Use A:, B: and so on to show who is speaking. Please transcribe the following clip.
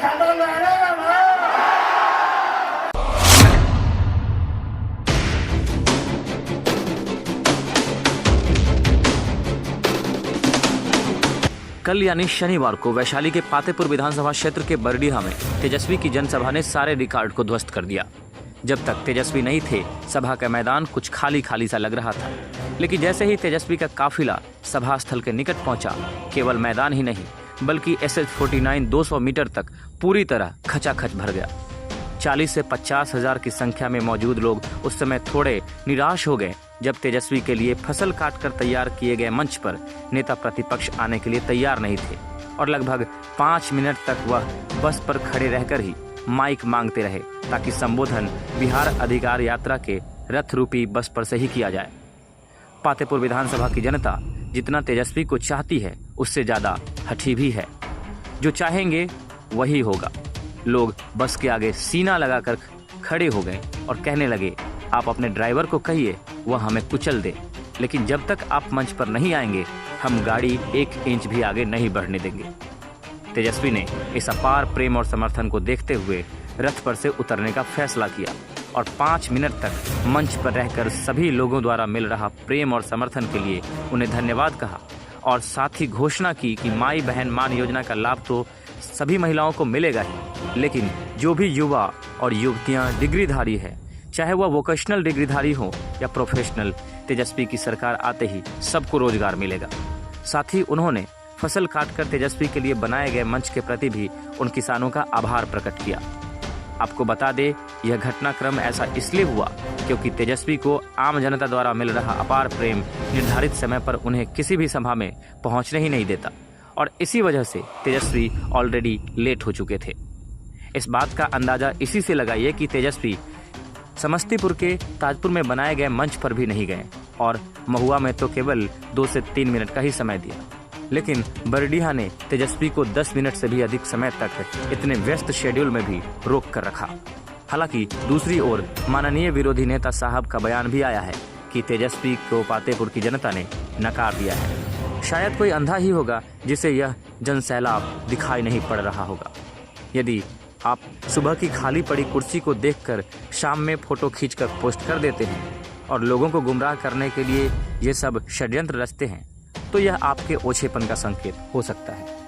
A: कल यानी शनिवार को वैशाली के पातेपुर विधानसभा क्षेत्र के बरडीहा में तेजस्वी की जनसभा ने सारे रिकॉर्ड को ध्वस्त कर दिया। जब तक तेजस्वी नहीं थे, सभा का मैदान कुछ खाली खाली सा लग रहा था, लेकिन जैसे ही तेजस्वी का काफिला सभा स्थल के निकट पहुंचा, केवल मैदान ही नहीं बल्कि SH-49 200 मीटर तक पूरी तरह खचाखच भर गया। 40 से 50 हजार की संख्या में मौजूद लोग उस समय थोड़े निराश हो गए जब तेजस्वी के लिए फसल काटकर तैयार किए गए मंच पर नेता प्रतिपक्ष आने के लिए तैयार नहीं थे और लगभग 5 मिनट तक वह बस पर खड़े रहकर ही माइक मांगते रहे ताकि संबोधन बिहार अधिकार यात्रा के रथ रूपी बस पर से ही किया जाए। पातेपुर विधानसभा की जनता जितना तेजस्वी को चाहती है उससे ज्यादा हठी भी है। जो चाहेंगे वही होगा। लोग बस के आगे सीना लगाकर खड़े हो गए और कहने लगे, आप अपने ड्राइवर को कहिए वह हमें कुचल दे, लेकिन जब तक आप मंच पर नहीं आएंगे हम गाड़ी 1 इंच भी आगे नहीं बढ़ने देंगे। तेजस्वी ने इस अपार प्रेम और समर्थन को देखते हुए रथ पर से उतरने का फैसला किया और 5 मिनट तक मंच पर रहकर सभी लोगों द्वारा मिल रहा प्रेम और समर्थन के लिए उन्हें धन्यवाद कहा और साथ ही घोषणा की कि माई बहन मान योजना का लाभ तो सभी महिलाओं को मिलेगा ही, लेकिन जो भी युवा और युवतियां डिग्रीधारी है, चाहे वह वोकेशनल डिग्रीधारी हो या प्रोफेशनल, तेजस्वी की सरकार आते ही सबको रोजगार मिलेगा। साथ ही उन्होंने फसल काटकर तेजस्वी के लिए बनाए गए मंच के प्रति भी उन किसानों का आभार प्रकट किया। आपको बता दे, यह घटनाक्रम ऐसा इसलिए हुआ क्योंकि तेजस्वी को आम जनता द्वारा मिल रहा अपार प्रेम निर्धारित समय पर उन्हें किसी भी सभा में पहुंचने ही नहीं देता और इसी वजह से तेजस्वी ऑलरेडी लेट हो चुके थे। इस बात का अंदाजा इसी से लगाइए कि तेजस्वी समस्तीपुर के ताजपुर में बनाए गए मंच पर भी नहीं गए और महुआ में तो केवल 2 से 3 मिनट का ही समय दिया, लेकिन बरडीहा ने तेजस्वी को 10 मिनट से भी अधिक समय तक इतने व्यस्त शेड्यूल में भी रोक कर रखा। हालांकि दूसरी ओर माननीय विरोधी नेता साहब का बयान भी आया है कि तेजस्वी को पातेपुर की जनता ने नकार दिया है। शायद कोई अंधा ही होगा जिसे यह जनसैलाब दिखाई नहीं पड़ रहा होगा। यदि आप सुबह की खाली पड़ी कुर्सी को देखकर शाम में फोटो खींचकर पोस्ट कर देते हैं और लोगों को गुमराह करने के लिए ये सब षड्यंत्र रचते हैं, तो यह आपके ओछेपन का संकेत हो सकता है।